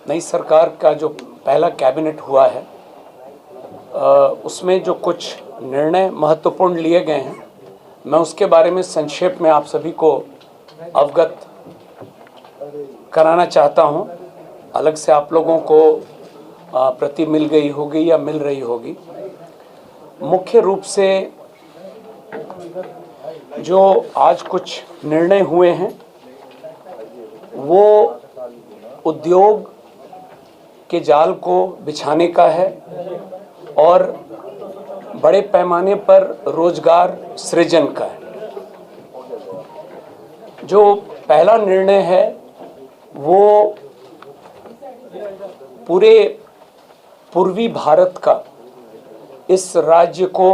नई सरकार का जो पहला कैबिनेट हुआ है उसमें जो कुछ निर्णय महत्वपूर्ण लिए गए हैं, मैं उसके बारे में संक्षेप में आप सभी को अवगत कराना चाहता हूं। अलग से आप लोगों को प्रति मिल गई होगी या मिल रही होगी। मुख्य रूप से जो आज कुछ निर्णय हुए हैं वो उद्योग के जाल को बिछाने का है और बड़े पैमाने पर रोजगार सृजन का है। जो पहला निर्णय है वो पूरे पूर्वी भारत का इस राज्य को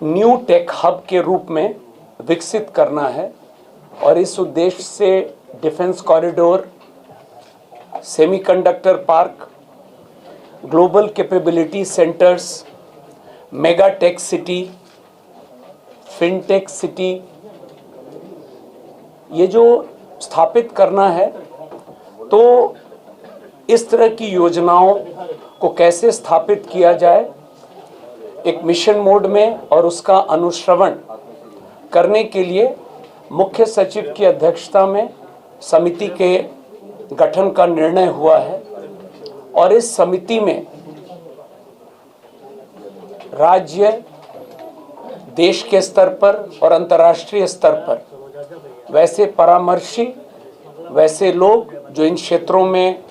न्यू टेक हब के रूप में विकसित करना है और इस उद्देश्य से defence corridor, semiconductor park, global capability centres, mega tech city, fintech city, ये जो स्थापित करना है, तो इस तरह की योजनाओं को कैसे स्थापित किया जाए एक मिशन मोड में और उसका अनुश्रवण करने के लिए मुख्य सचिव की अध्यक्षता में समिति के गठन का निर्णय हुआ है और इस समिति में राज्य, देश के स्तर पर और अंतर्राष्ट्रीय स्तर पर वैसे परामर्शी, वैसे लोग जो इन क्षेत्रों में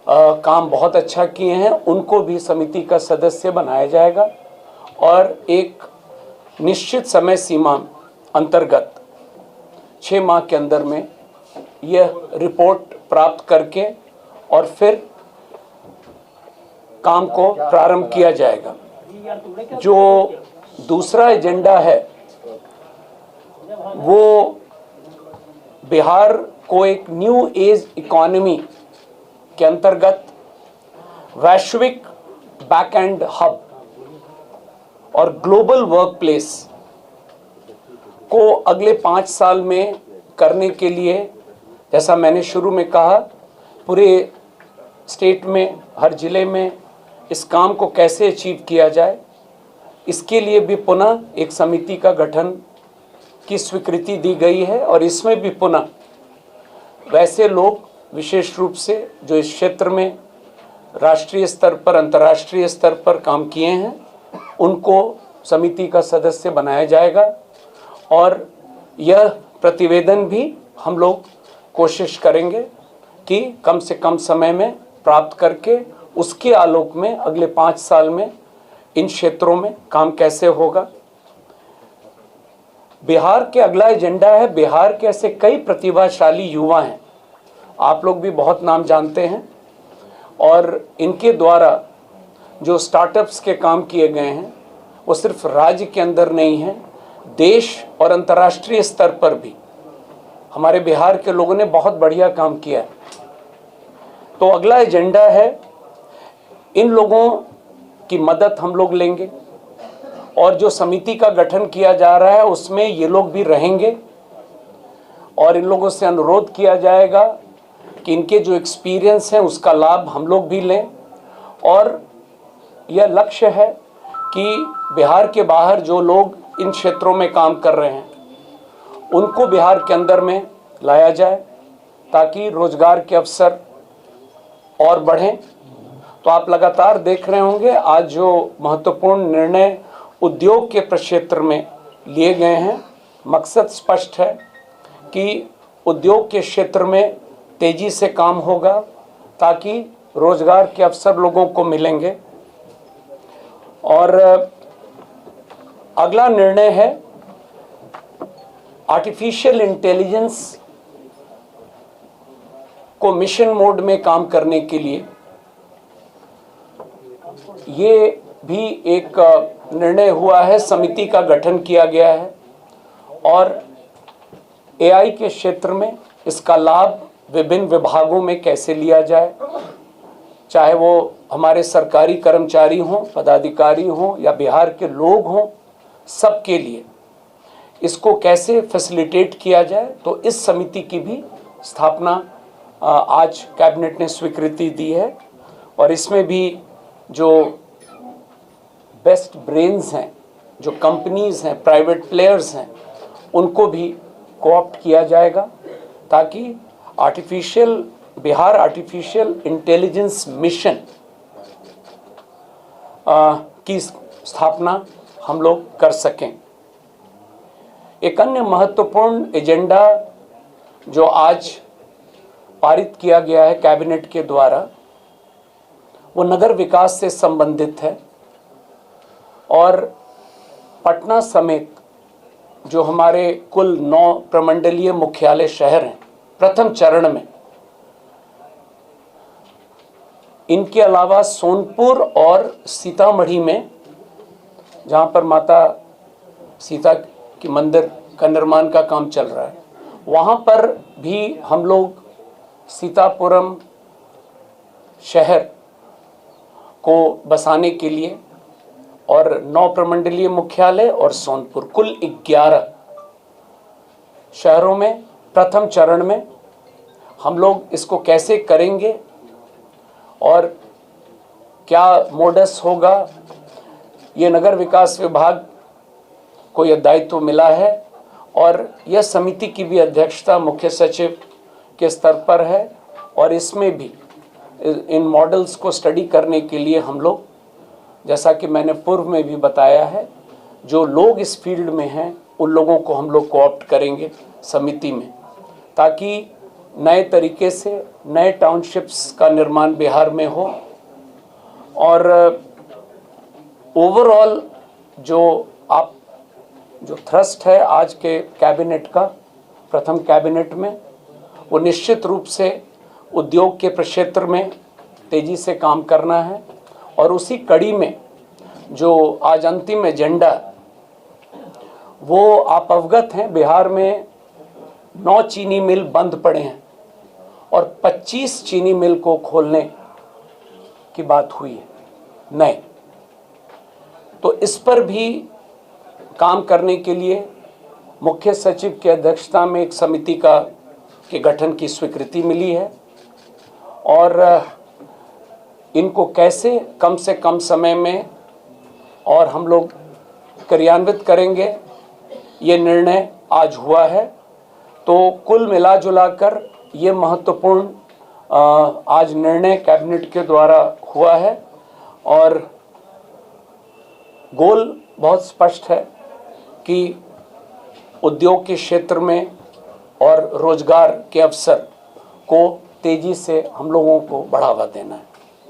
काम बहुत अच्छा किए हैं, उनको भी समिति का सदस्य बनाया जाएगा और एक निश्चित समय सीमा अंतर्गत 6 माह के अंदर में यह रिपोर्ट प्राप्त करके और फिर काम को प्रारंभ किया जाएगा। जो दूसरा एजेंडा है वो बिहार को एक न्यू एज इकोनॉमी के अंतर्गत वैश्विक बैक एंड हब और ग्लोबल वर्क प्लेस को अगले 5 साल में करने के लिए, जैसा मैंने शुरू में कहा, पूरे स्टेट में, हर जिले में इस काम को कैसे अचीव किया जाए, इसके लिए भी पुनः एक समिति का गठन की स्वीकृति दी गई है और इसमें भी पुनः वैसे लोग विशेष रूप से जो इस क्षेत्र में राष्ट्रीय स्तर पर, अंतर्राष्ट्रीय स्तर पर काम किए हैं, उनको समिति का सदस्य बनाया जाएगा और यह प्रतिवेदन भी हम लोग कोशिश करेंगे कि कम से कम समय में प्राप्त करके उसके आलोक में अगले 5 साल में इन क्षेत्रों में काम कैसे होगा। बिहार के अगला एजेंडा है, बिहार के ऐसे कई प्रतिभाशाली युवा हैं, आप लोग भी बहुत नाम जानते हैं, और इनके द्वारा जो स्टार्टअप्स के काम किए गए हैं वो सिर्फ राज्य के अंदर नहीं है, देश और अंतर्राष्ट्रीय स्तर पर भी हमारे बिहार के लोगों ने बहुत बढ़िया काम किया है। तो अगला एजेंडा है, इन लोगों की मदद हम लोग लेंगे और जो समिति का गठन किया जा रहा है उसमें ये लोग भी रहेंगे और इन लोगों से अनुरोध किया जाएगा कि इनके जो एक्सपीरियंस है उसका लाभ हम लोग भी लें और यह लक्ष्य है कि बिहार के बाहर जो लोग इन क्षेत्रों में काम कर रहे हैं उनको बिहार के अंदर में लाया जाए ताकि रोजगार के अवसर और बढ़ें। तो आप लगातार देख रहे होंगे आज जो महत्वपूर्ण निर्णय उद्योग के प्रक्षेत्र में लिए गए हैं, मकसद स्पष्ट है कि उद्योग के क्षेत्र में तेजी से काम होगा ताकि रोजगार के अवसर लोगों को मिलेंगे। और अगला निर्णय है आर्टिफिशियल इंटेलिजेंस को मिशन मोड में काम करने के लिए ये भी एक निर्णय हुआ है, समिति का गठन किया गया है और एआई के क्षेत्र में इसका लाभ विभिन्न विभागों में कैसे लिया जाए, चाहे वो हमारे सरकारी कर्मचारी हों, पदाधिकारी हों या बिहार के लोग हों, सबके लिए इसको कैसे फैसिलिटेट किया जाए। तो इस समिति की भी स्थापना आज कैबिनेट ने स्वीकृति दी है और इसमें भी जो बेस्ट ब्रेन्स हैं, जो कंपनीज हैं, प्राइवेट प्लेयर्स हैं, उनको भी कोऑप्ट किया जाएगा ताकि बिहार आर्टिफिशियल इंटेलिजेंस मिशन की स्थापना हम लोग कर सकें। एक अन्य महत्वपूर्ण एजेंडा जो आज पारित किया गया है कैबिनेट के द्वारा, वो नगर विकास से संबंधित है और पटना समेत जो हमारे कुल 9 प्रमंडलीय मुख्यालय शहर हैं प्रथम चरण में, इनके अलावा सोनपुर और सीतामढ़ी में, जहाँ पर माता सीता के मंदिर का निर्माण का काम चल रहा है, वहाँ पर भी हम लोग सीतापुरम शहर को बसाने के लिए और 9 प्रमंडलीय मुख्यालय और सोनपुर, कुल 11 शहरों में प्रथम चरण में हम लोग इसको कैसे करेंगे और क्या मोडस होगा, ये नगर विकास विभाग को यह दायित्व मिला है और यह समिति की भी अध्यक्षता मुख्य सचिव के स्तर पर है और इसमें भी इन मॉडल्स को स्टडी करने के लिए हम लोग, जैसा कि मैंने पूर्व में भी बताया है, जो लोग इस फील्ड में हैं उन लोगों को हम लोग कोऑप्ट करेंगे समिति में, ताकि नए तरीके से नए टाउनशिप्स का निर्माण बिहार में हो और ओवरऑल जो थ्रस्ट है आज के कैबिनेट का, प्रथम कैबिनेट में, वो निश्चित रूप से उद्योग के क्षेत्र में तेजी से काम करना है और उसी कड़ी में जो आज अंतिम एजेंडा, वो आप अवगत हैं, बिहार में 9 चीनी मिल बंद पड़े हैं और 25 चीनी मिल को खोलने की बात हुई है नए। तो इस पर भी काम करने के लिए मुख्य सचिव की अध्यक्षता में एक समिति के गठन की स्वीकृति मिली है और इनको कैसे कम से कम समय में और हम लोग क्रियान्वित करेंगे, ये निर्णय आज हुआ है। तो कुल मिला जुला कर ये महत्वपूर्ण आज निर्णय कैबिनेट के द्वारा हुआ है और गोल बहुत स्पष्ट है कि उद्योग के क्षेत्र में और रोजगार के अवसर को तेजी से हम लोगों को बढ़ावा देना है।